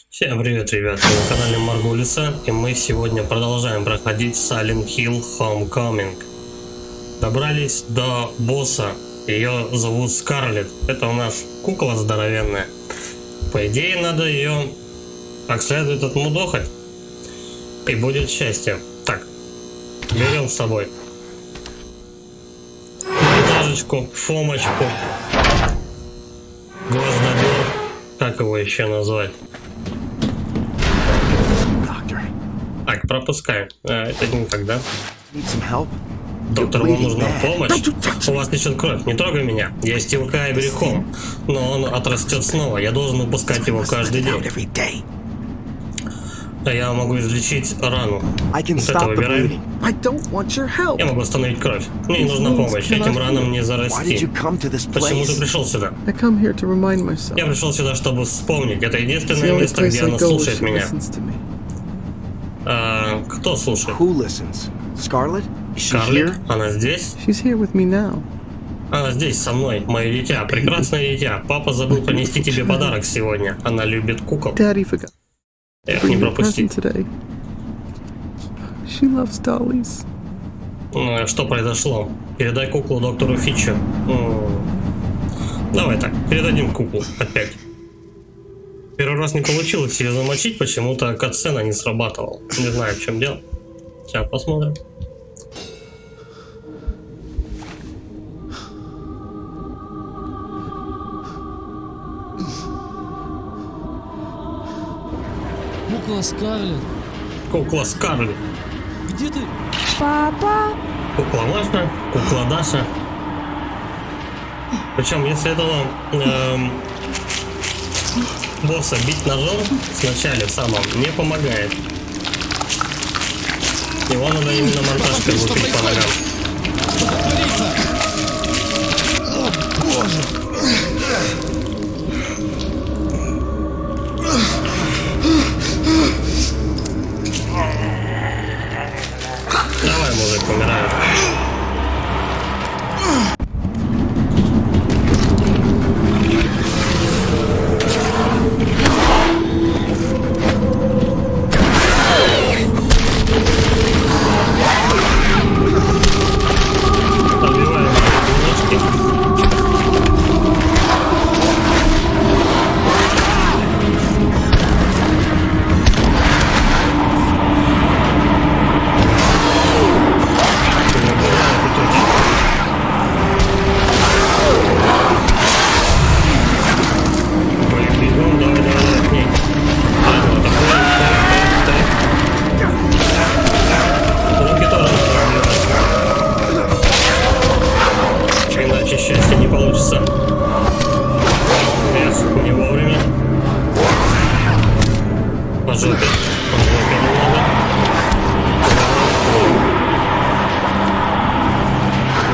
Всем привет, ребята, вы на канале Маргулиса, и мы сегодня продолжаем проходить Silent Hill Homecoming. Добрались до босса, ее зовут Скарлетт, это у нас кукла здоровенная. По идее, надо ее как следует отмудохать, и будет счастье. Так, берем с собой монтажечку, фомочку, гвоздодер, как его еще назвать? Так, пропускаем. Это никогда. Доктор, вам нужна помощь? У вас течет кровь, не трогай меня. Я истекаю грехом, но он отрастет снова. Я должен выпускать его каждый день. Я могу излечить рану. Вот это выбираем. Я могу остановить кровь. Мне не нужна помощь. Этим ранам не зарасти. Почему ты пришел сюда? Я пришел сюда, чтобы вспомнить. Это единственное место, где она слушает меня. Кто слушает? Скарлетт? Она здесь? Она здесь со мной, мое дитя, прекрасное дитя. Папа забыл принести тебе подарок сегодня. Она любит кукол. Эх, не пропустить. Что произошло? Передай куклу доктору Фитчу. Давай так, передадим куклу опять. Первый раз не получилось ее замочить, почему-то катсцена не срабатывала. Не знаю, в чем дело. Сейчас посмотрим. Кукла Скарлетт. Кукла Скарлетт. Где ты? Папа. Кукла Маша, кукла Даша. Причем, если этого босса бить ножом в начале самом не помогает. Его надо именно монтажкой лупить по ногам. Давай, мужик, помирай. Счастье не получится. Нет, не вовремя. По жопе. По жопе немного.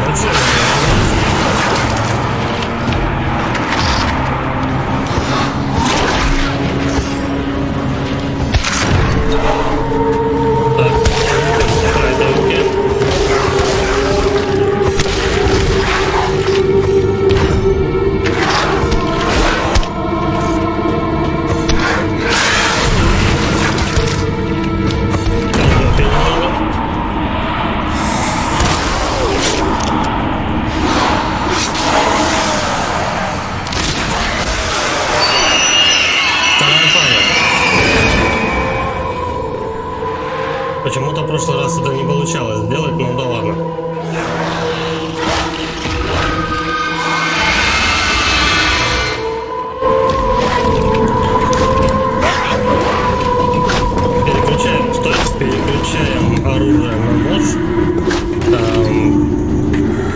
Вот же. Почему-то в прошлый раз это не получалось сделать, но да ладно. Переключаем, стой, переключаем оружие на нож.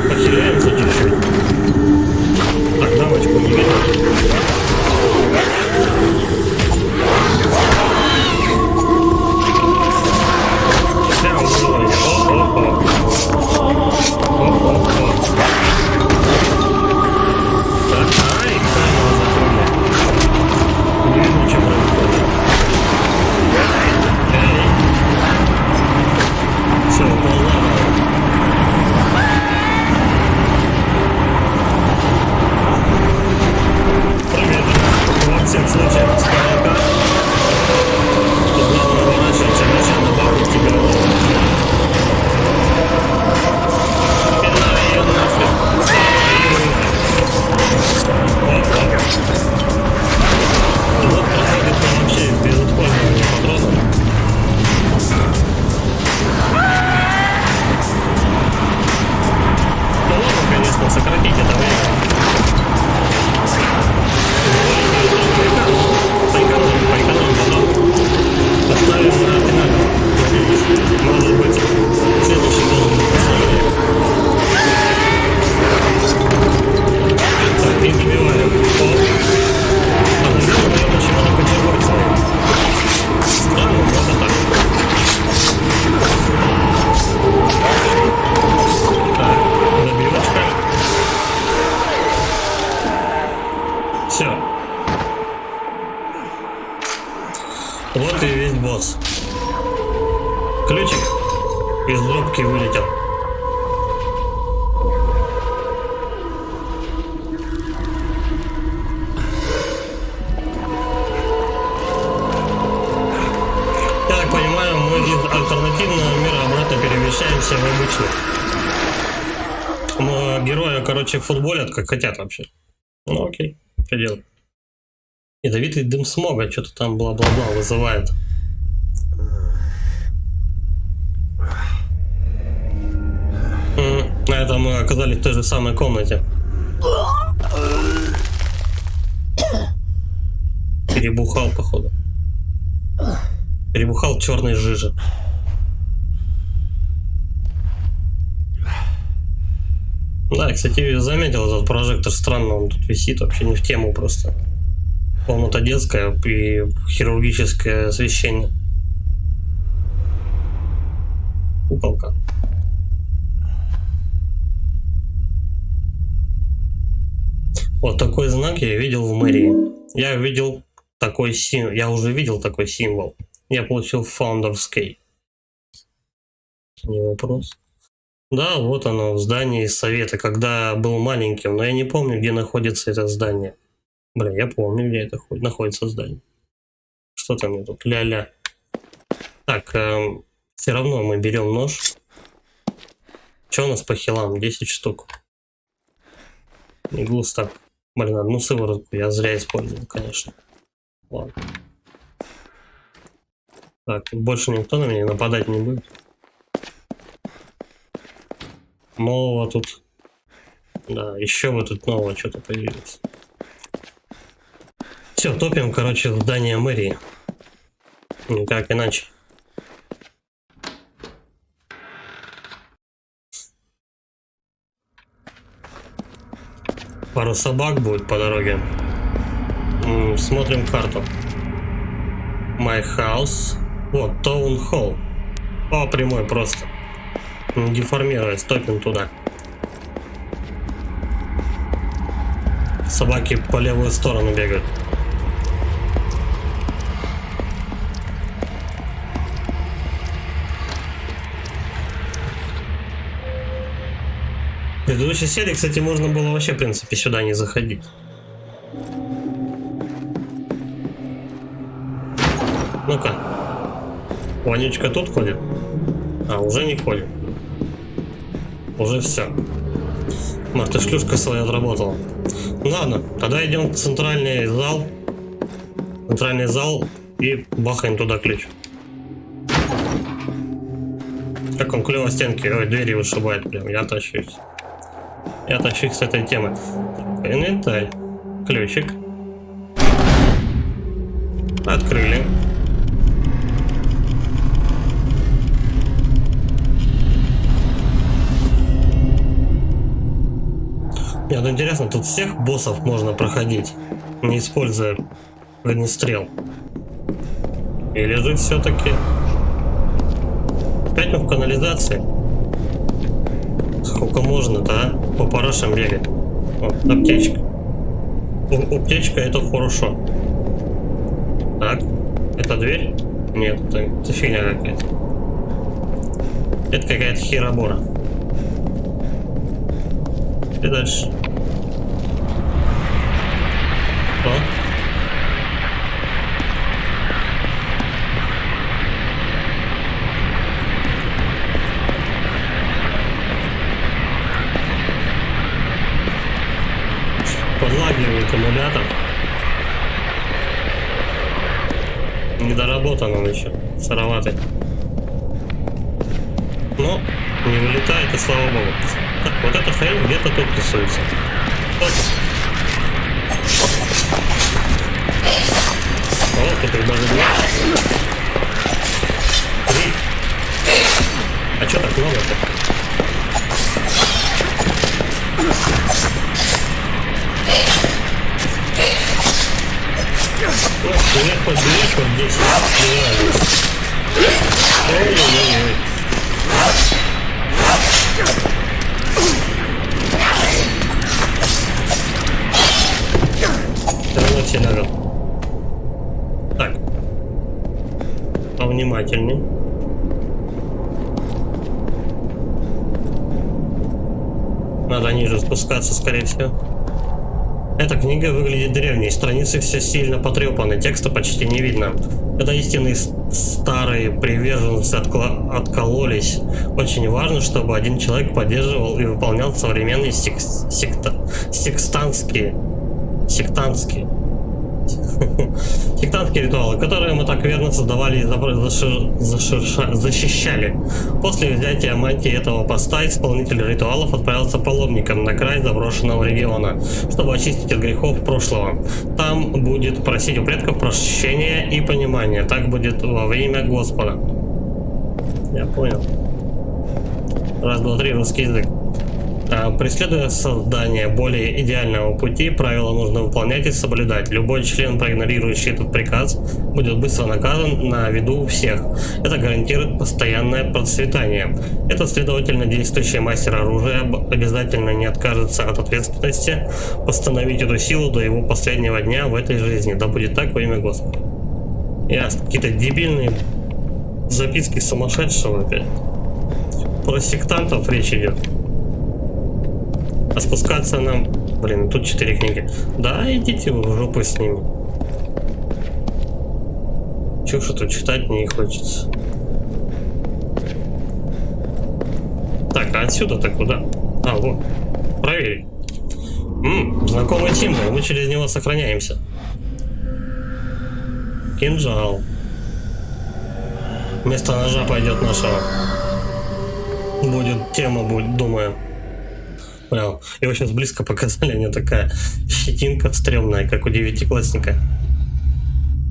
Похиляемся чуть-чуть. Так, дамочку не видно. Все. Вот и весь босс. Ключик из дробки вылетел. Я так понимаю, мы из альтернативного мира обратно перемещаемся в обычный. Мы героя, короче, футболят как хотят вообще. Ну окей, что делать? Ядовитый дым смога, что-то там бла-бла-бла вызывает. На этом мы оказались в той же самой комнате. Перебухал, походу. Перебухал черной жижи. Да, кстати, заметил этот прожектор, странно, он тут висит, вообще не в тему просто. Комната детская и хирургическое освещение. Куколка. Вот такой знак я видел в мэрии. Я видел такой символ. Я уже видел такой символ. Я получил Founders Key. Не вопрос. Да, вот оно в здании совета, когда был маленьким, но я не помню, где находится это здание. Блин, я помню, где это находится здание. Что там мне тут? Ля-ля. Так, все равно мы берем нож. Что у нас по хилам? 10 штук. Не густо. Блин, одну сыворотку я зря использовал, конечно. Ладно. Так, больше никто на меня нападать не будет. Нового тут. Да, еще вот тут нового что-то появилось. Все, топим, короче, в здание мэрии. Никак иначе. Пару собак будет по дороге. Смотрим карту. My house. Вот, Town Hall. По прямой просто. Не деформируясь, топим туда. Собаки по левую сторону бегают. В предыдущей серии, кстати, можно было вообще, в принципе, сюда не заходить. Ну-ка. Вонючка тут ходит? А, уже не ходит. Уже все. Мартышлюшка своя отработала. Ладно, тогда идем в центральный зал. Центральный зал и бахаем туда ключ. Как он клево стенки, ой, двери вышибает прям, я тащусь. Я тащусь с этой темы. Инвентарь. Ключик. Открыли. Мне вот интересно, тут всех боссов можно проходить, не используя огнестрел. Или же все-таки... Опять мы в канализации. Сколько можно-то, а? По парашам бегать. О, аптечка. Аптечка, это хорошо. Так, это дверь? Нет, это фигня какая-то. Это какая-то херобора. И дальше. Что? Подлагивает аккумулятор. Недоработан он еще. Сыроватый. Но не вылетает, и слава богу. Так, вот эта хрень где-то тут рисуется. О, тут их даже два. Три. А чё так много-то? Ну, хоть 10. Ой-ой-ой. все лягут. Так. Повнимательней. Надо ниже спускаться, скорее всего. Эта книга выглядит древней, страницы все сильно потрепаны, текста почти не видно. Это истинные старые приверженцы откололись. Очень важно, чтобы один человек поддерживал и выполнял современные сектантские ритуалы, которые мы так верно создавали и защищали. После взятия мантии этого поста исполнитель ритуалов отправился паломником на край заброшенного региона, чтобы очистить от грехов прошлого. Там будет просить у предков прощения и понимания. Так будет во время Господа. Я понял. Раз, два, три, русский язык. Преследуя создание более идеального пути, правила нужно выполнять и соблюдать. Любой член, проигнорирующий этот приказ, будет быстро наказан на виду у всех. Это гарантирует постоянное процветание. Этот следовательно действующий мастер оружия обязательно не откажется от ответственности восстановить эту силу до его последнего дня в этой жизни. Да будет так во имя Господа. Ясно. Какие-то дебильные записки сумасшедшего опять. Про сектантов речь идет. А спускаться нам... Блин, тут 4 книги. Да, идите в жопу с ними. Чушь тут читать не хочется. Так, а отсюда-то куда? А, вот. Проверить. Знакомый символ. Мы через него сохраняемся. Кинжал. Вместо ножа пойдет нашего. Будет тема, будет, думаю. Прям. Его сейчас близко показали, у него такая щетинка стрёмная, как у 9-классника.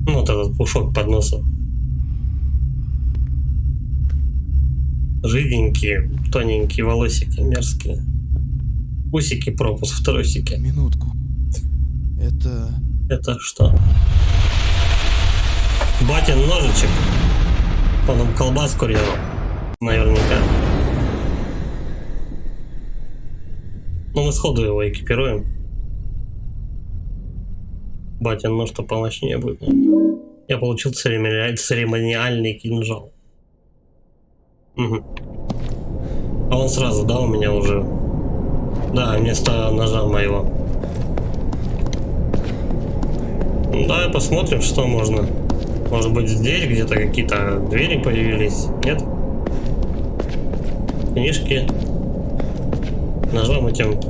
Ну, вот этот пушок под носом. Жиденькие, тоненькие волосики, мерзкие. Усики, пропуск в трусике. Минутку. Это что? Батин ножичек. Потом колбаску резал. Наверняка. Ну, мы сходу его экипируем. Батин нож-то помощнее будет. Я получил церемониальный кинжал. Угу. А он сразу, да, у меня уже. Да, вместо ножа моего. Давай посмотрим, что можно. Может быть, здесь где-то какие-то двери появились? Нет? Книжки. Ножом этим.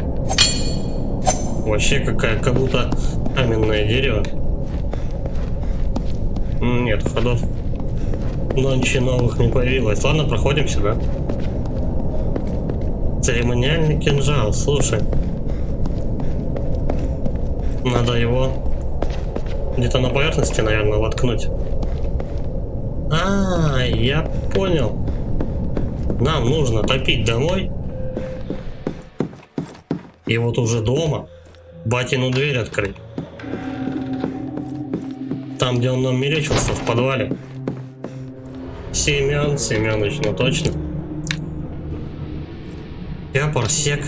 Вообще как будто каменное дерево. Нет ходов. Но ничего новых не появилось. Ладно, проходимся, да? Церемониальный кинжал, слушай. Надо его где-то на поверхности, наверное, воткнуть. Я понял. Нам нужно топить домой. И вот уже дома батину дверь открыть. Там, где он нам мерещился, в подвале. Семёныч, ну точно. Я парсек.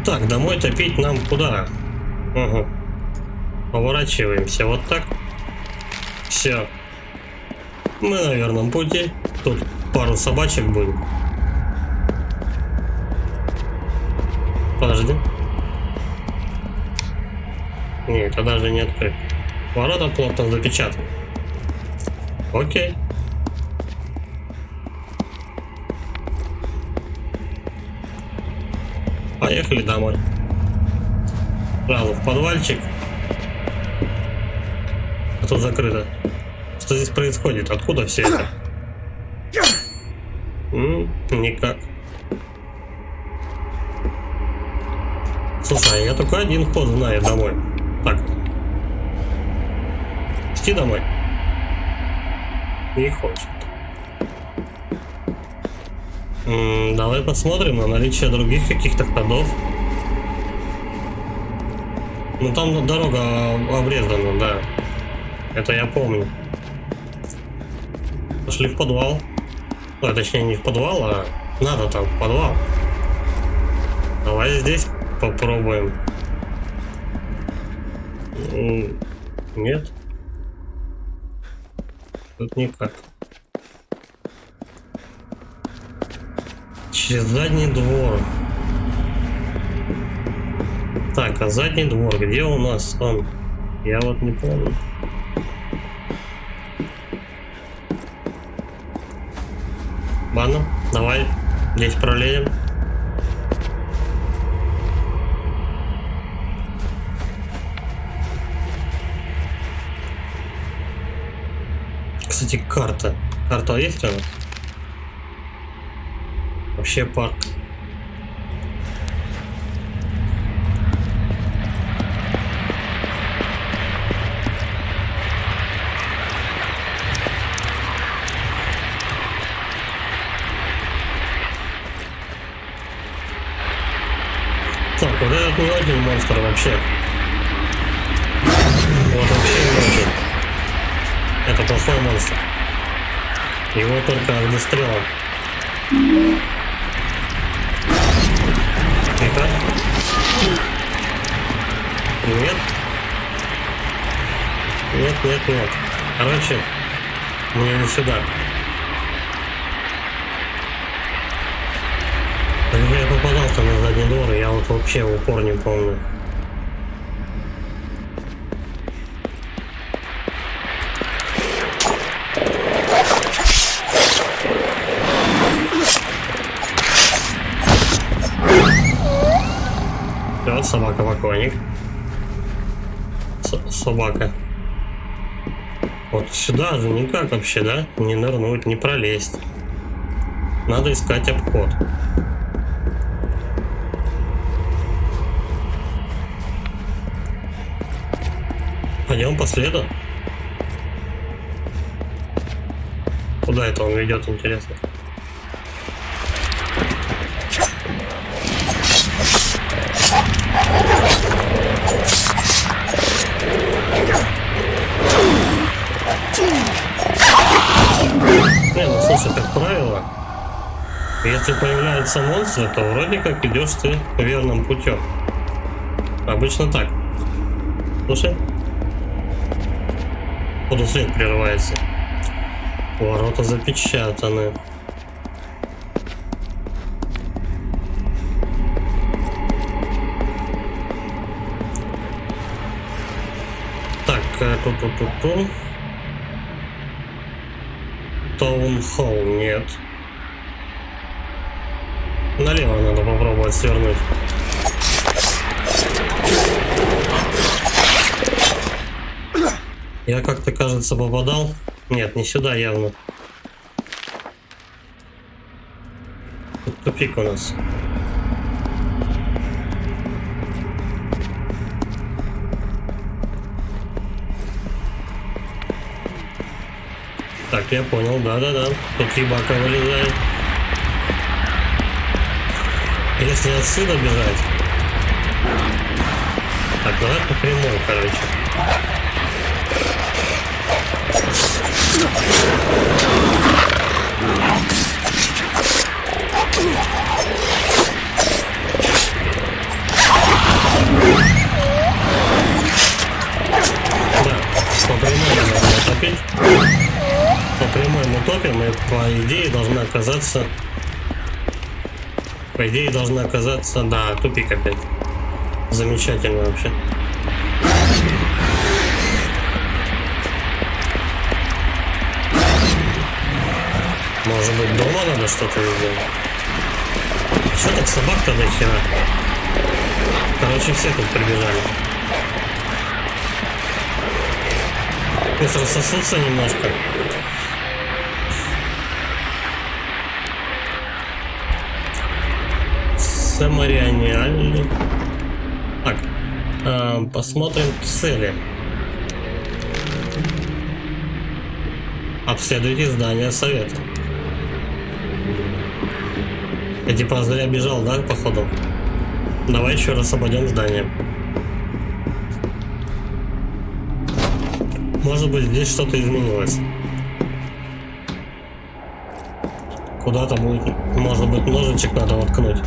Так, домой топить нам куда? Угу. Поворачиваемся вот так. Все. Мы на верном пути. Тут пару собачек будет. Подожди. Нет, это даже не открыть. Ворота плотно запечатаны. Окей. Поехали домой. Сразу в подвальчик. А тут закрыто. Что здесь происходит? Откуда все это? Никак. Слушай, я только один ход знаю домой. Так. Идти домой. Не хочет. Давай посмотрим на наличие других каких-то ходов. Ну там дорога обрезана, да. Это я помню. Пошли в подвал. А, точнее, не в подвал, а надо там в подвал. Давай здесь попробуем. Нет. Тут никак. Через задний двор. Так, а задний двор, где у нас он? Я вот не помню. Ладно, давай здесь пролезем. Кстати, карта. Карта есть у нас? Вообще парк. Так, вот этот не очень монстр вообще. Вот вообще не очень. Это плохой монстр. Его только огнестрелом. Тихо. Нет. Нет, нет, нет. Короче, мне не сюда. Когда я попадал-то на задний двор, я вот вообще в упор не помню. Вот собака-покойник. Собака. Вот сюда же никак вообще, да? Не нырнуть, не пролезть. Надо искать обход. Пойдем по следу. Куда это он ведет, интересно? Не, ну слушай, как правило, если появляются монстры, то вроде как идешь ты верным путем. Обычно так. Слушай. Походу след прерывается. Ворота запечатаны. Так, ту-ту-ту-ту. Таунхолл нет. Налево надо попробовать свернуть. Я как-то, кажется, попадал. Нет, не сюда явно. Тут тупик у нас. Так, я понял, да-да-да. Тут ебака вылезает. Если отсюда бежать... Так, давай по прямой, короче. Да, по прямой надо топить. По прямой мы топим, и по идее должна оказаться... По идее должна оказаться... Да, тупик опять. Замечательно вообще. Может быть, дома надо что-то сделать? Что так собак-то до хера? Короче, все тут прибежали. Пусть рассосутся немножко. Самореальный. Так, посмотрим цели. Обследуйте здание совета. Я типа зря бежал, да, походу? Давай еще раз обойдем здание. Может быть, здесь что-то изменилось. Куда-то будет, может быть, ножичек надо воткнуть.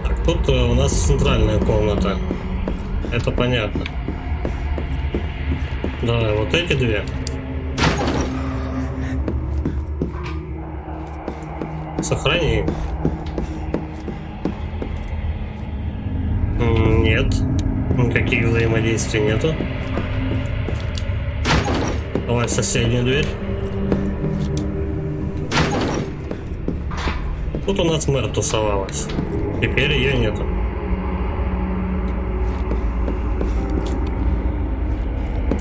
Так, тут у нас центральная комната. Это понятно. Давай, вот эти две. Сохрани. Нет. Никаких взаимодействий нету. Давай соседнюю дверь. Тут у нас мэр тусовалась. Теперь ее нету.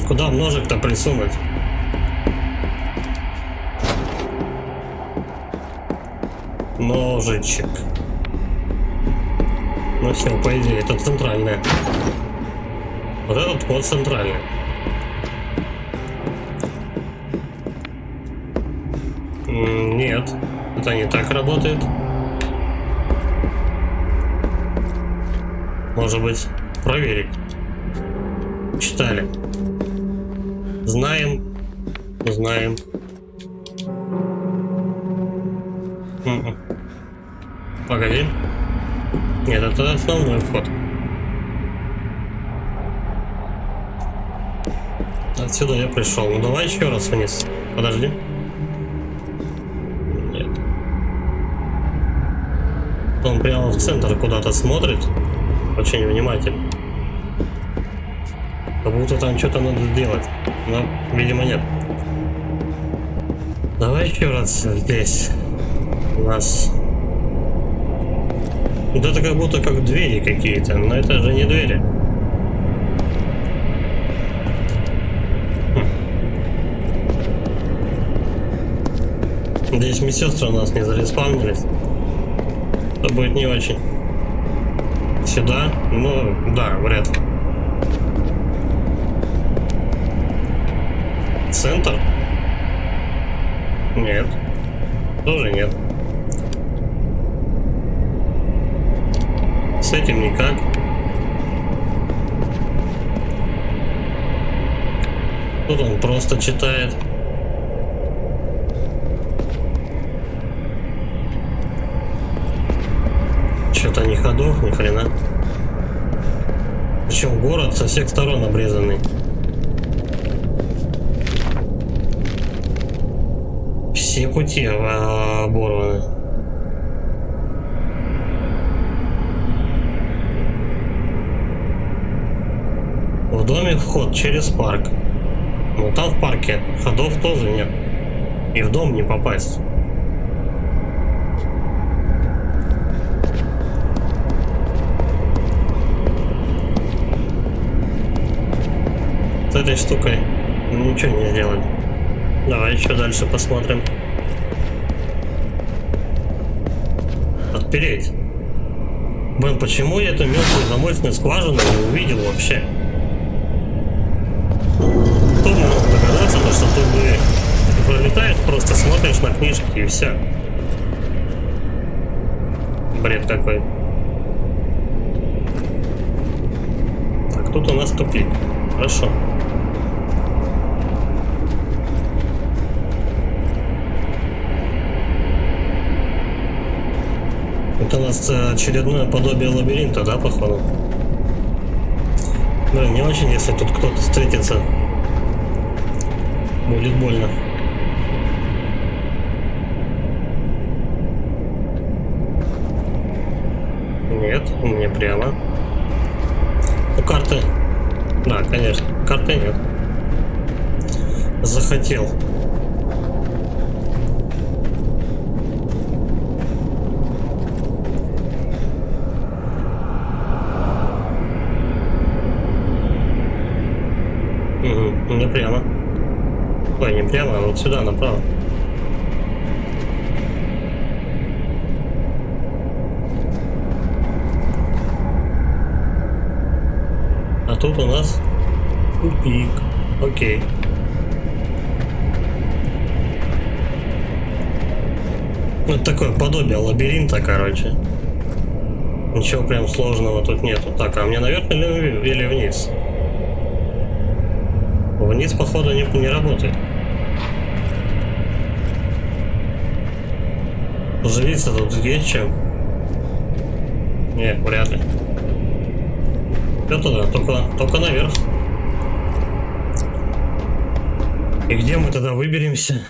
Куда ножик-то присунуть? Ножичек. Ну все, по идее, это центральная. Вот этот вход центральный. Нет, это не так работает. Может быть, проверить. Читали. Знаем. Знаем. Погоди. Нет, это основной вход. Отсюда я пришел. Ну давай еще раз вниз. Подожди. Нет. Он прямо в центр куда-то смотрит. Очень внимательно. Как будто там что-то надо сделать. Но, видимо, нет. Давай еще раз здесь. У нас... Вот это как будто как двери какие-то, но это же не двери. Здесь медсестры у нас не зареспавнились. Это будет не очень. Сюда? Ну, да, вряд ли. Центр? Нет. Тоже нет. С этим никак. Тут он просто читает. Что-то ни ходов, ни хрена. Причем город со всех сторон обрезанный. Все пути оборваны. В доме вход через парк. Но там в парке ходов тоже нет. И в дом не попасть. С этой штукой ничего не сделать. Давай еще дальше посмотрим. Отпереть. Блин, почему я эту мелкую замочную скважину не увидел вообще? Кто бы мог догадаться, что тут дверь? Ты пролетаешь, просто смотришь на книжки и все. Бред какой. Так, тут у нас тупик. Хорошо. Это у нас очередное подобие лабиринта, да, походу? Блин, не очень, если тут кто-то встретится. Будет больно. Нет, мне прямо. Ну, карты. Да, конечно. Карты нет. Захотел. Не прямо. Ой, не прямо, а вот сюда, направо. А тут у нас тупик. Окей. Вот такое подобие лабиринта, короче. Ничего прям сложного тут нету. Так, а мне наверх или вниз? Вниз, походу, не работает. Поживиться тут есть чем? Не, вряд ли. Все туда, только наверх. И где мы тогда выберемся?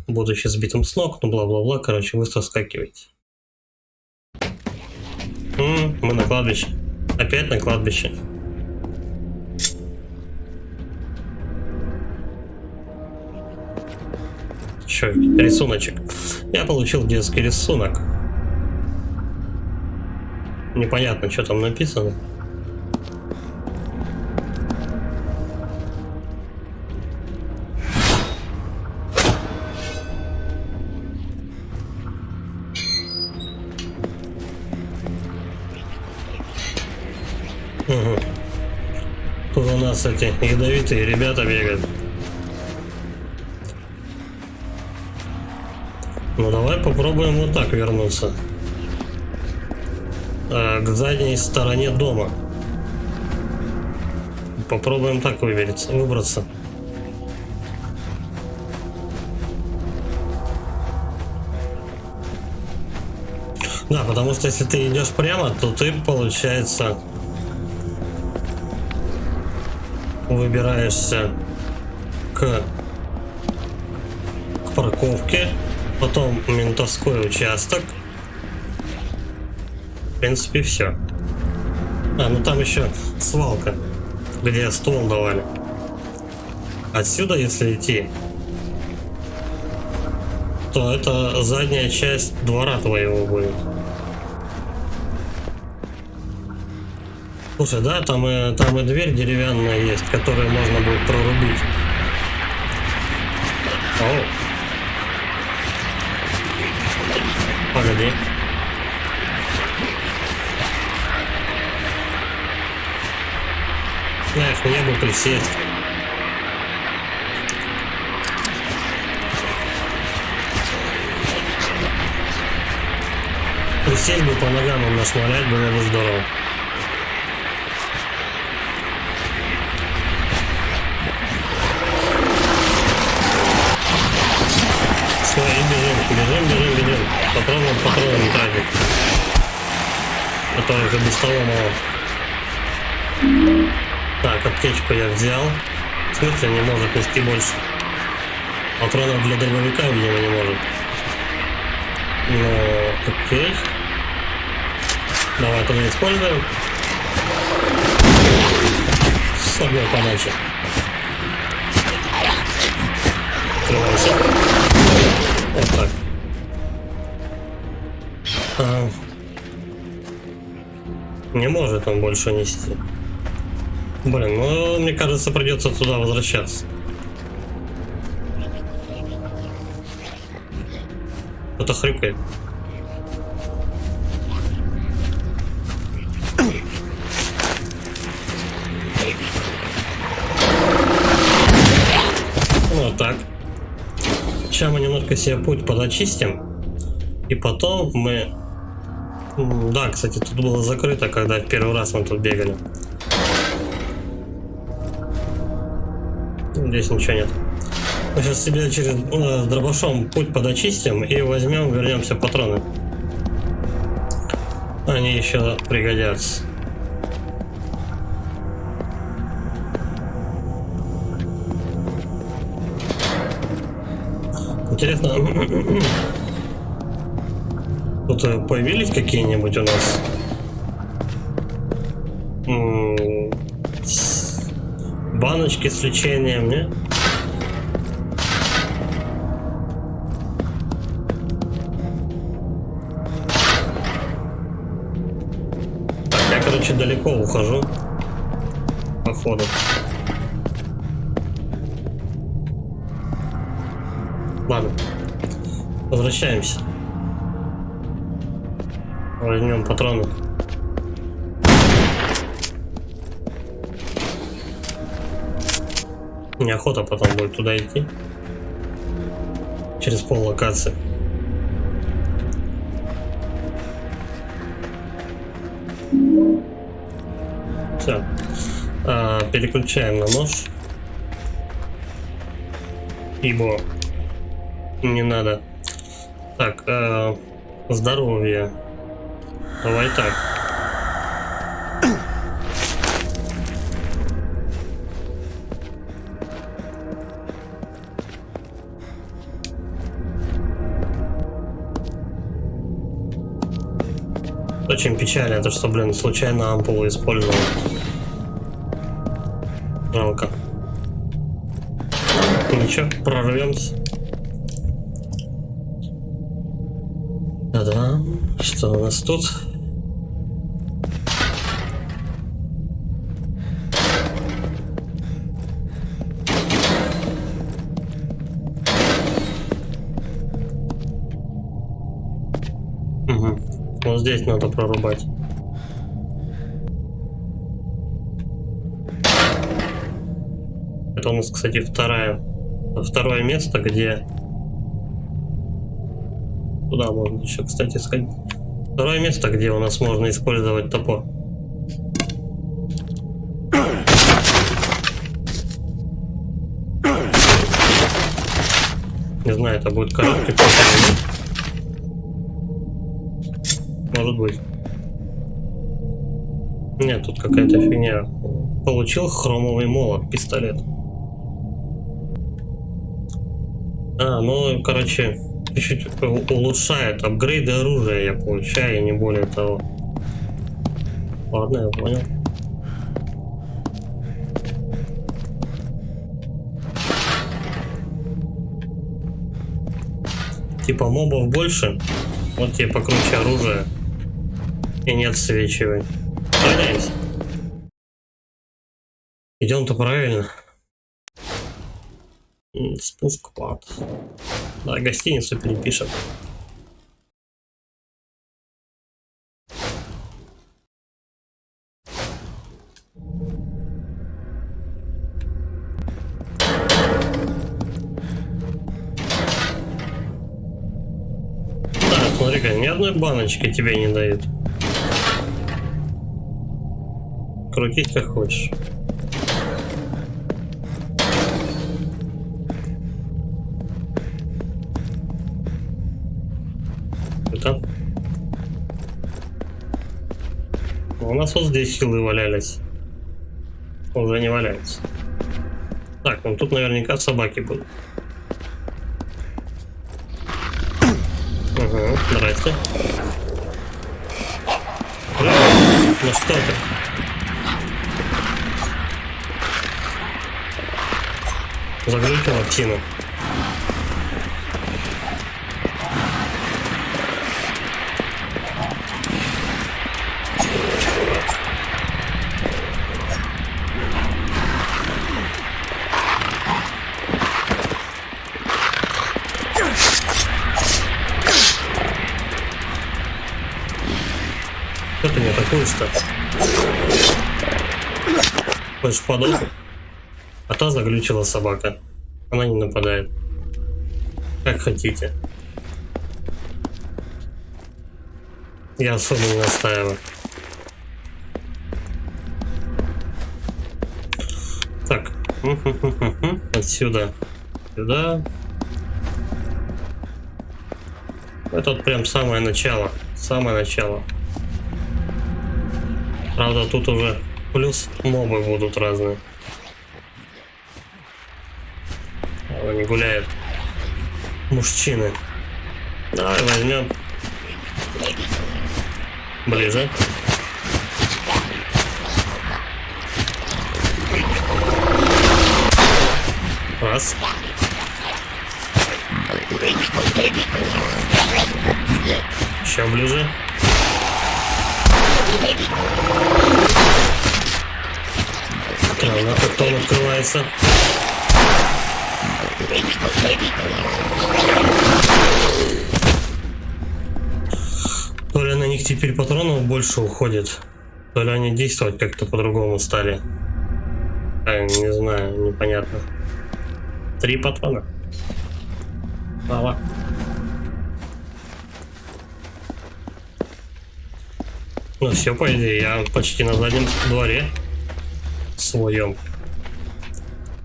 Будучи сбитым с ног, ну бла-бла-бла, короче, быстро скакивайте. Мы на кладбище. Опять на кладбище. Еще рисуночек. Я получил детский рисунок. Непонятно, что там написано. Угу. Тут у нас эти ядовитые ребята бегают. Ну давай попробуем вот так вернуться. К задней стороне дома. Попробуем так выбраться. Да, потому что если ты идешь прямо, то ты, получается, выбираешься к парковке, потом ментовской участок. В принципе, все. Ну там еще свалка, где ствол давали. Отсюда, если идти, то это задняя часть двора твоего будет. Слушай, да, там и дверь деревянная есть, которую можно будет прорубить. О. Погоди. Эх, мне бы присесть. Присесть бы по ногам и нашмалять было бы здорово. Все, и бежим. Попробуем патроны тратить. Которых и без того мало. Так, аптечку я взял. В смысле не может нести больше. Патронов для дробовика, видимо, не может. Ну, окей. Давай тогда используем. С одной подачи. Открывайся. Вот так. Не может он больше нести. Блин, ну мне кажется, придется туда возвращаться. Кто-то хрюкает. Вот так. Сейчас мы немножко себе путь подочистим. И потом мы... Да, кстати, тут было закрыто, когда в первый раз мы тут бегали. Здесь ничего нет. Мы сейчас себе через дробашом путь подочистим и возьмем, вернемся патроны. Они еще пригодятся. Интересно, тут появились какие-нибудь у нас баночки с лечением, не? Так, я, короче, далеко ухожу. Походу. Ладно. Возвращаемся. Возьмем патроны. Неохота потом будет туда идти. Через пол локации. Все. Переключаем на нож. Ибо не надо. Так, Здоровье. Давай так. Очень печально, то что, блин, случайно ампулу использовал. Жалко. Ничего, прорвемся. Да-да. Что у нас тут? Угу. Вот здесь надо прорубать. Это у нас, кстати, второе место, где... Туда можно еще, кстати, сходить. Второе место, где у нас можно использовать топор. Не знаю, это будет короткий путь или нет. Может быть. Нет, тут какая-то фигня. Получил хромовый молот, пистолет. Ну, короче, чуть-чуть улучшает апгрейды оружия, я получаю, и не более того. Ладно, я понял. Типа мобов больше, вот тебе покруче оружие и не отсвечивай. Сохраняйся. Идем-то правильно. Спуск плат. Да, гостиницу перепишем. Да, смотри-ка, ни одной баночки тебе не дают. Крутить как хочешь. Это? У нас вот здесь хилы валялись. Уже не валяются. Так, ну тут наверняка собаки будут. Ага, здрасте. Ну что ты? Заглючила птину. Что ты мне атакуешь-то? Хочешь подохнуть? А та заглючила собака. Она не нападает. Как хотите. Я особо не настаиваю. Так. Отсюда. Сюда. Это вот прям самое начало. Самое начало. Правда, тут уже плюс мобы будут разные. Они гуляют. Мужчины. Давай возьмем. Ближе. Раз. Еще ближе. Странно, как-то он открывается. То ли на них теперь патронов больше уходит, то ли они действовать как-то по-другому стали. Не знаю, непонятно. 3 патрона. Мало. Ну все, по идее, я почти на заднем дворе своем.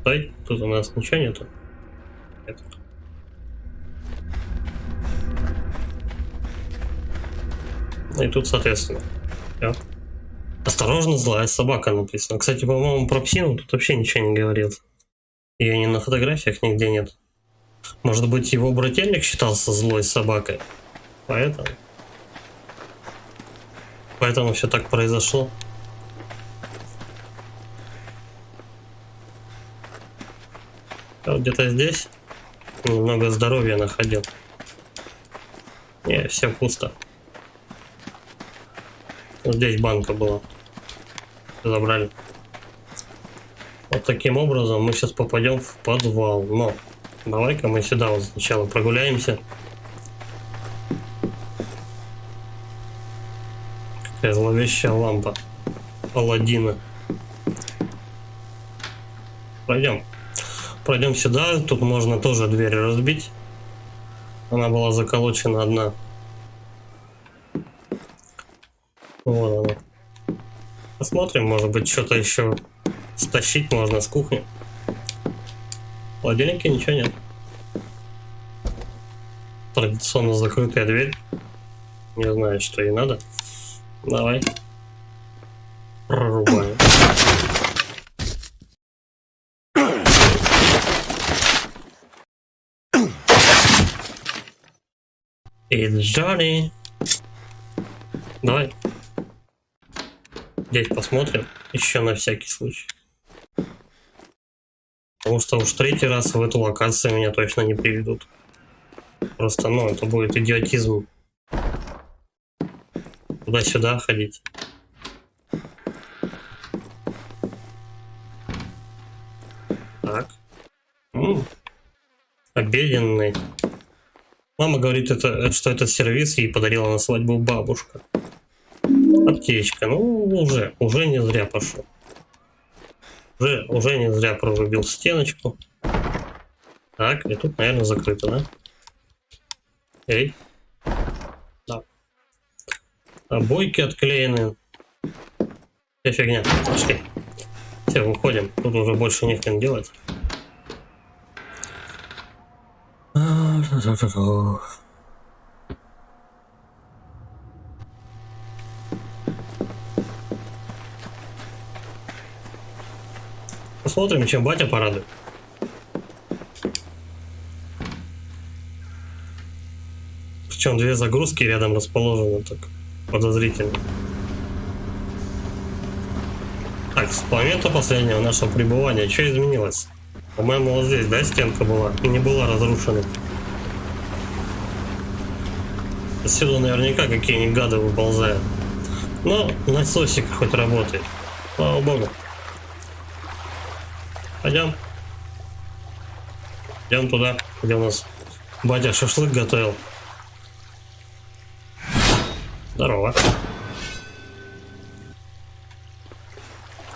Стой, тут у нас ничего нету. Нет. И тут, соответственно. Всё. Осторожно, злая собака написано. Кстати, по-моему, про псину тут вообще ничего не говорил. Ее ни на фотографиях нигде нет. Может быть, его брательник считался злой собакой? Поэтому все так произошло. А вот где-то здесь немного здоровья находил. Не, все пусто. Вот здесь банка была. Забрали. Вот таким образом мы сейчас попадем в подвал. Но давай-ка мы сюда вот сначала прогуляемся. Какая зловещая лампа Аладдина. Пройдем сюда. Тут можно тоже дверь разбить. Она была заколочена одна. Вот она. Посмотрим, может быть, что-то еще стащить можно с кухни. В холодильнике ничего нет. Традиционно закрытая дверь. Не знаю, что ей надо. Давай. Прорубаем. It's Johnny. Давай. Здесь посмотрим. Еще на всякий случай. Потому что уж третий раз в эту локацию меня точно не приведут. Просто, ну, это будет идиотизм. Туда-сюда ходить. Так. Обеденный. Мама говорит, что этот сервис ей подарила на свадьбу бабушка. Аптечка. Ну, уже не зря пошел. Уже не зря прорубил стеночку. Так, и тут, наверное, закрыто, да? Эй. Да. Обойки отклеены. Вся фигня. Пошли. Все, выходим. Тут уже больше не хрен делать. Посмотрим, чем батя порадует. Причем две загрузки рядом расположены, так подозрительно. Так, с момента последнего нашего пребывания что изменилось? По-моему, вот здесь, да, стенка была? И не была разрушена. Отсюда наверняка какие-нибудь гады выползают. Но насосик хоть работает. Слава богу. Пойдем. Идем туда, где у нас батя шашлык готовил. Здорово.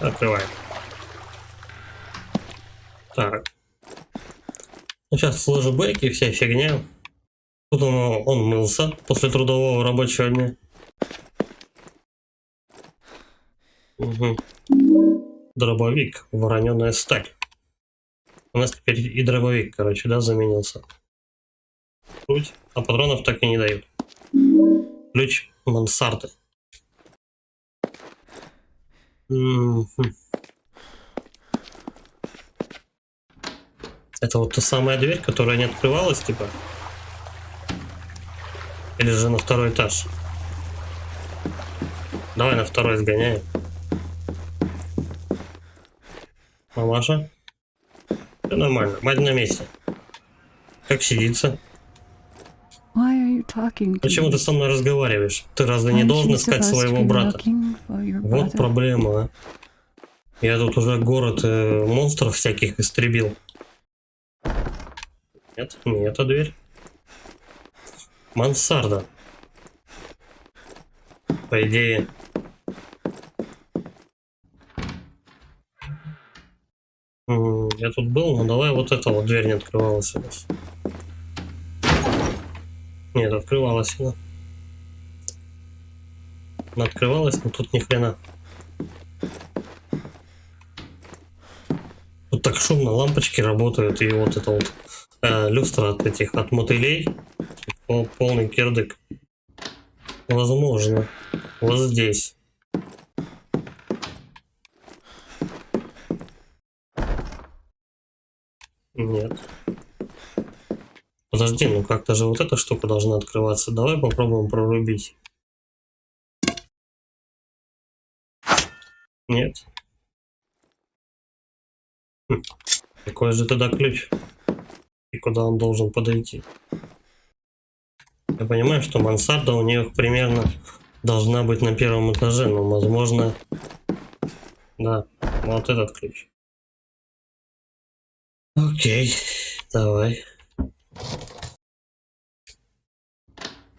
Открываем. Так. Ну, сейчас флешбеки, вся фигня. Тут он мылся после трудового рабочего дня. Угу. Дробовик, вороненая сталь. У нас теперь и дробовик, короче, да, заменился. Круть, а патронов так и не дают. Ключ мансарды. Это вот та самая дверь, которая не открывалась, типа? Или же на второй этаж? Давай на второй сгоняем. Мамаша? Все нормально, мать на месте. Как сидится? Почему ты со мной разговариваешь? Ты разве не должен искать своего брата? Вот проблема, а. Я тут уже город монстров всяких истребил. Нет, не эта дверь. Мансарда. По идее. Я тут был, но давай вот эта вот дверь не открывалась у нас. Нет, открывалась она. Она открывалась, но тут ни хрена. Тут так шумно, лампочки работают, и вот это вот люстра от этих, от мотылей. Полный кирдык. Возможно. Вот здесь. Нет. Подожди, ну как-то же вот эта штука должна открываться. Давай попробуем прорубить. Нет. Какой же тогда ключ? И куда он должен подойти? Я понимаю, что мансарда у них примерно должна быть на первом этаже, но возможно... Да, вот этот ключ. Окей, давай.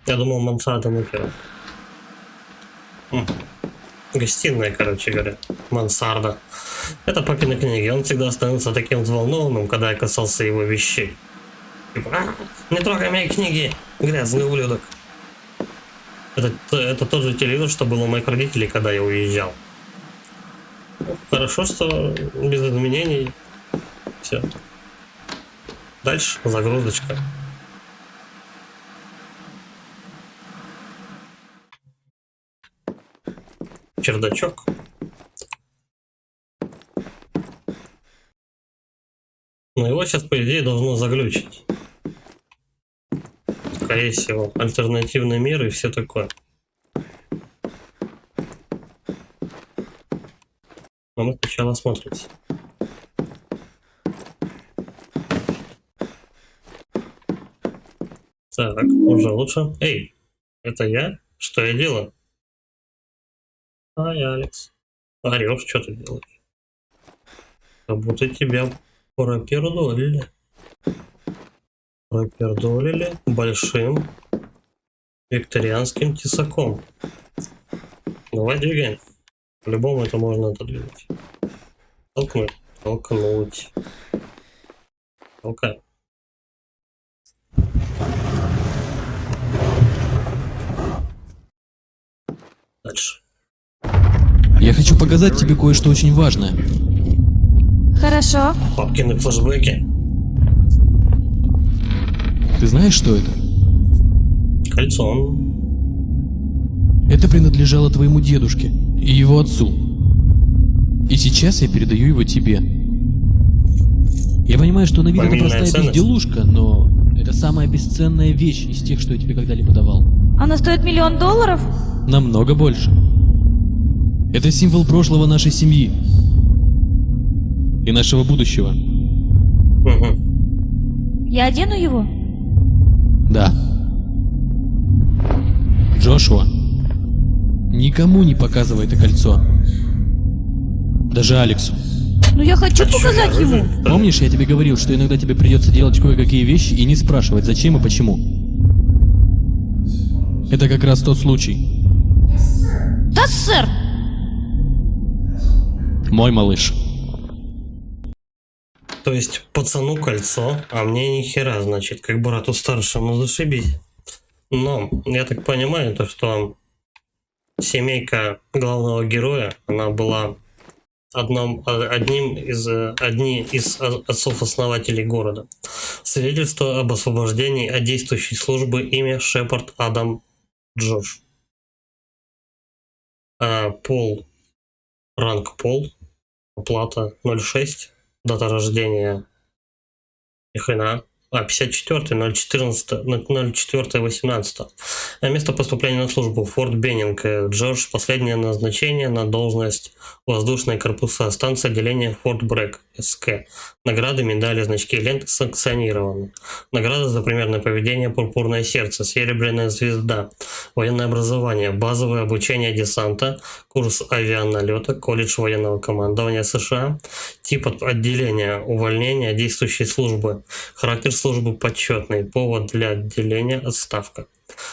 Я думал, мансарда на первом. Гостиная, короче говоря. Мансарда. Это папины книги. Он всегда становится таким взволнованным, когда я касался его вещей. Типа, не трогай мои книги, грязный ублюдок. Это тот же телевизор, что был у моих родителей, когда я уезжал. Хорошо, что без изменений. Все. Дальше загрузочка. Чердачок. Но его сейчас, по идее, должно заглючить. Скорее всего, альтернативный мир и все такое. Но мы сначала осмотримся. Так, уже лучше. Эй, это я? Что я делаю? Ай, Алекс. Орешь, что ты делаешь? Как будто тебя пропердолили. Пропердолили большим викторианским тесаком. Давай двигаем. По-любому это можно отодвинуть. Толкнуть. Толкнуть. Толкаем. Дальше. Я хочу показать тебе кое-что очень важное. Хорошо. Папкины флешбеки. Ты знаешь, что это? Кольцо. Это принадлежало твоему дедушке и его отцу. И сейчас я передаю его тебе. Я понимаю, что на вид это Фамильная простая ценность. безделушка, но это самая бесценная вещь из тех, что я тебе когда-либо давал. Она стоит $1 000 000? Намного больше. Это символ прошлого нашей семьи и нашего будущего. Угу. Я одену его? Да. Джошуа, никому не показывай это кольцо. Даже Алексу. Ну я хочу показать ему. Помнишь, я тебе говорил, что иногда тебе придется делать кое-какие вещи и не спрашивать, зачем и почему? Это как раз тот случай. Да, сэр. Мой малыш. То есть пацану кольцо, а мне ни хера, значит, как брату старшему, зашибись. Но я так понимаю, то что семейка главного героя, она была одним из отцов-основателей города. Свидетельство об освобождении от действующей службы, имя Шепард Адам Джош. Пол, ранг пол, оплата 0,6, дата рождения, ни хрена. 54, 014, 04, 18. Место поступления на службу. Форт Беннинг. Джордж. Последнее назначение на должность воздушные корпуса. Станция отделения Форт Брэк. СК. Награды, медали, значки, ленты санкционированы. Награда за примерное поведение. Пурпурное сердце. Серебряная звезда. Военное образование. Базовое обучение десанта. Курс авианалета. Колледж военного командования США. Тип отделения. Увольнение. Действующей службы. Характер службы почетный. Повод для отделения. Отставка.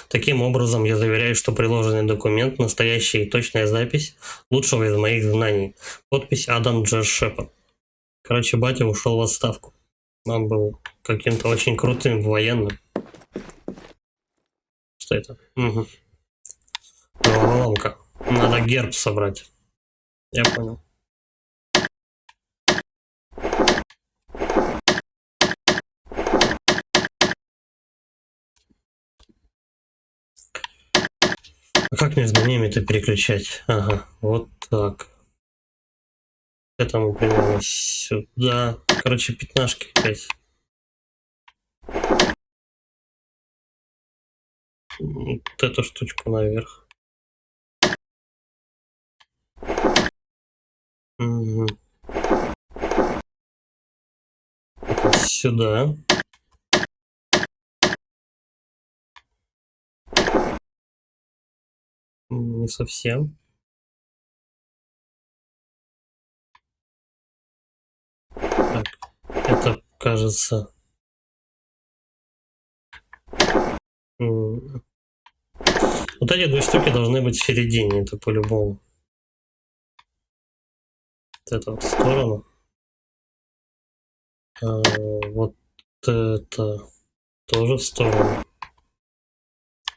Таким образом, я заверяю, что приложенный документ – настоящая и точная запись лучшего из моих знаний. Подпись Адам Джош Шепард. Короче, батя ушел в отставку. Он был каким-то очень крутым военным. Что это? Угу. Головоломка. Надо герб собрать. Я понял. А как между ними-то переключать? Ага, вот так. Это мы примерно сюда. Короче, пятнашки опять. Вот эту штучку наверх. Угу. Это сюда. Не совсем. Так, это кажется... Вот эти две штуки должны быть в середине, это по-любому. Вот это вот в сторону. Вот это тоже в сторону.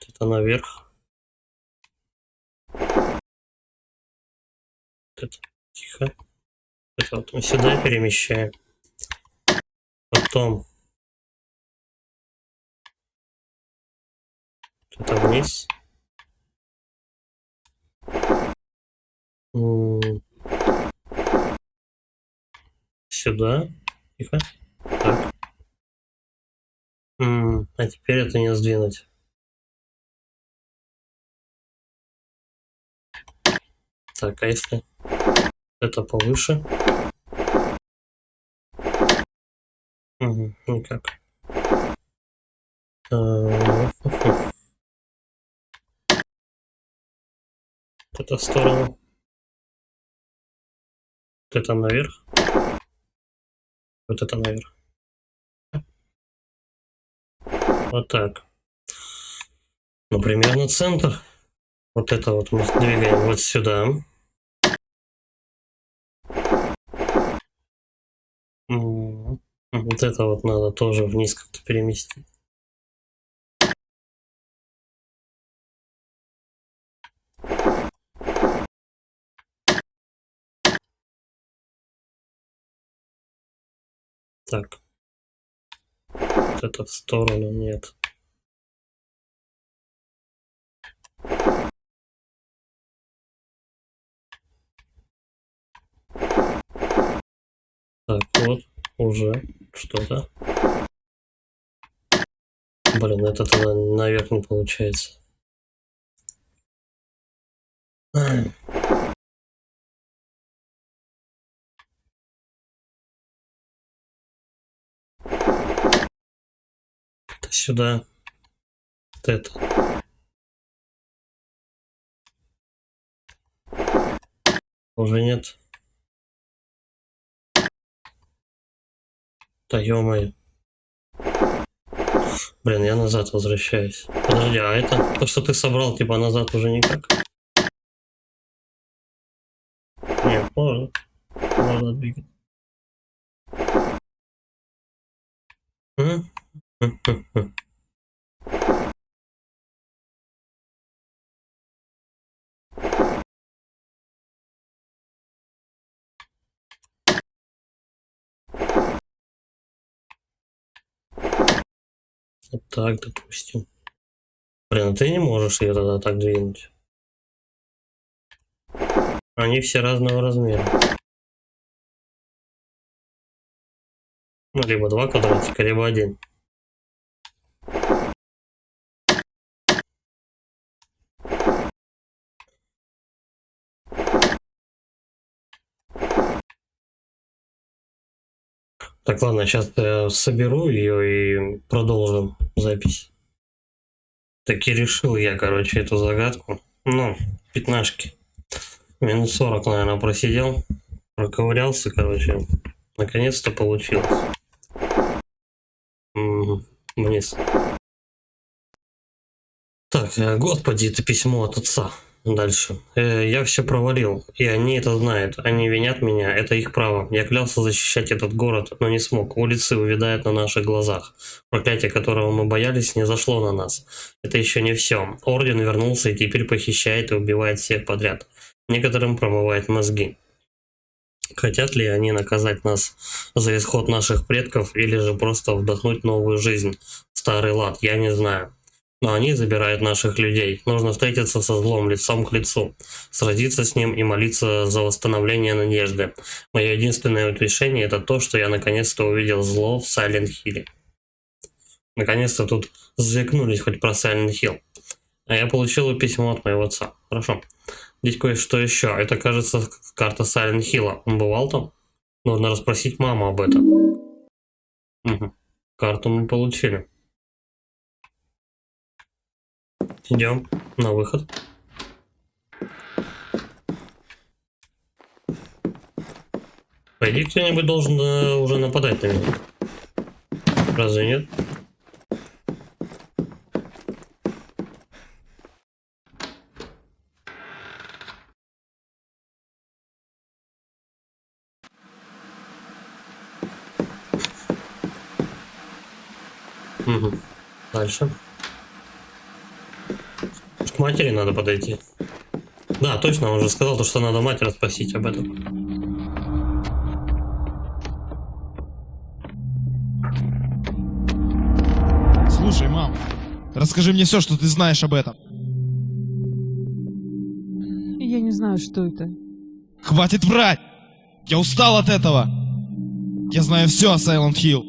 Это наверх. Это тихо. Это вот мы сюда перемещаем. Потом это вниз. Сюда. Тихо. Так. А теперь это не сдвинуть. Так, а если это повыше? Угу, никак. Это в сторону. Вот это наверх. Вот это наверх. Вот так. Ну, примерно центр. Вот это вот мы двигаем вот сюда. Вот это вот надо тоже вниз как-то переместить. Так. Вот это в сторону нет. Так, вот уже что-то. Блин, это тогда наверх не получается. Это сюда. Вот это. Уже нет. Да ё-моё. Блин, я назад возвращаюсь. Подожди, а это то, что ты собрал, типа назад уже никак? Нет, можно. Можно двигать. Вот так, допустим. Блин, а ты не можешь ее тогда так двинуть. Они все разного размера. Ну, либо два квадратика, либо один. Так, ладно, сейчас я соберу ее и продолжим запись. Так и решил я, короче, эту загадку. Ну, пятнашки. Минут 40, наверное, просидел. Проковырялся, короче. Наконец-то получилось. Вниз. Так, господи, это письмо от отца. Дальше. Я все провалил, и они это знают. Они винят меня, это их право. Я клялся защищать этот город, но не смог. Улицы увядают на наших глазах. Проклятие, которого мы боялись, не зашло на нас. Это еще не все. Орден вернулся и теперь похищает и убивает всех подряд. Некоторым промывает мозги. Хотят ли они наказать нас за исход наших предков или же просто вдохнуть новую жизнь? Старый лад, я не знаю. Но они забирают наших людей. Нужно встретиться со злом лицом к лицу, сразиться с ним и молиться за восстановление надежды. Мое единственное утешение — это то, что я наконец-то увидел зло в Сайлент Хилле. Наконец-то тут заикнулись хоть про Сайлент Хилл. А я получил письмо от моего отца. Хорошо. Здесь кое-что еще. Это, кажется, карта Сайлент Хилла. Он бывал там? Нужно расспросить маму об этом. Угу. Карту мы получили. Идем на выход. По идее, кто-нибудь должен уже нападать на меня. Разве нет? Угу. Дальше. К матери надо подойти. Да, точно, он уже сказал, что надо мать расспросить об этом. Слушай, мам, расскажи мне все, что ты знаешь об этом. Я не знаю, что это. Хватит врать! Я устал от этого! Я знаю все о Silent Hill.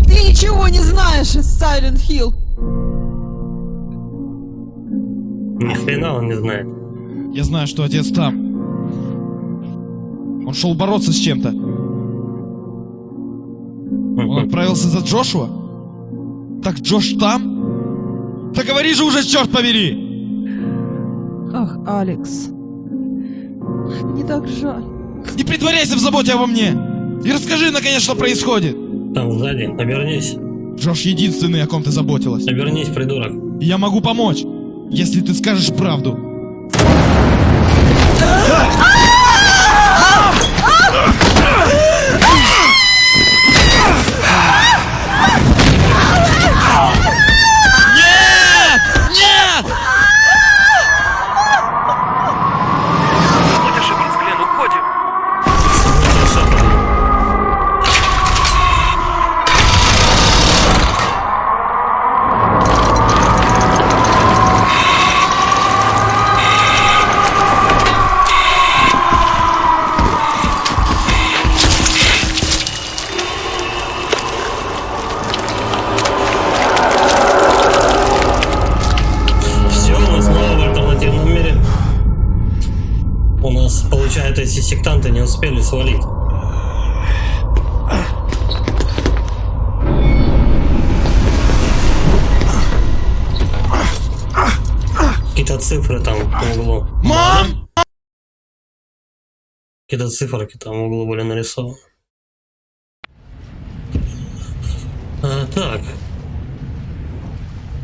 Ты ничего не знаешь из Silent Hill! Ни хрена он не знает. Я знаю, что отец там. Он шел бороться с чем-то. Он отправился за Джошуа? Так Джош там? Да говори же уже, черт побери! Ах, Алекс. Мне так жаль. Не притворяйся в заботе обо мне! И расскажи, наконец, что происходит! Там сзади, обернись. Джош единственный, о ком ты заботилась. Обернись, придурок. И я могу помочь, если ты скажешь правду. Нет! Нет! Получается, эти сектанты не успели свалить. Какие-то цифры там в углу. Мам! Какие-то циферки там в углу были нарисованы. Так.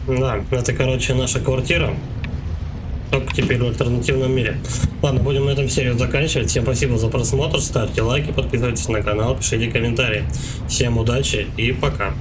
Да, это, короче, наша квартира. Только теперь в альтернативном мире. Ладно, будем на этом серию заканчивать. Всем спасибо за просмотр. Ставьте лайки, подписывайтесь на канал, пишите комментарии. Всем удачи и пока.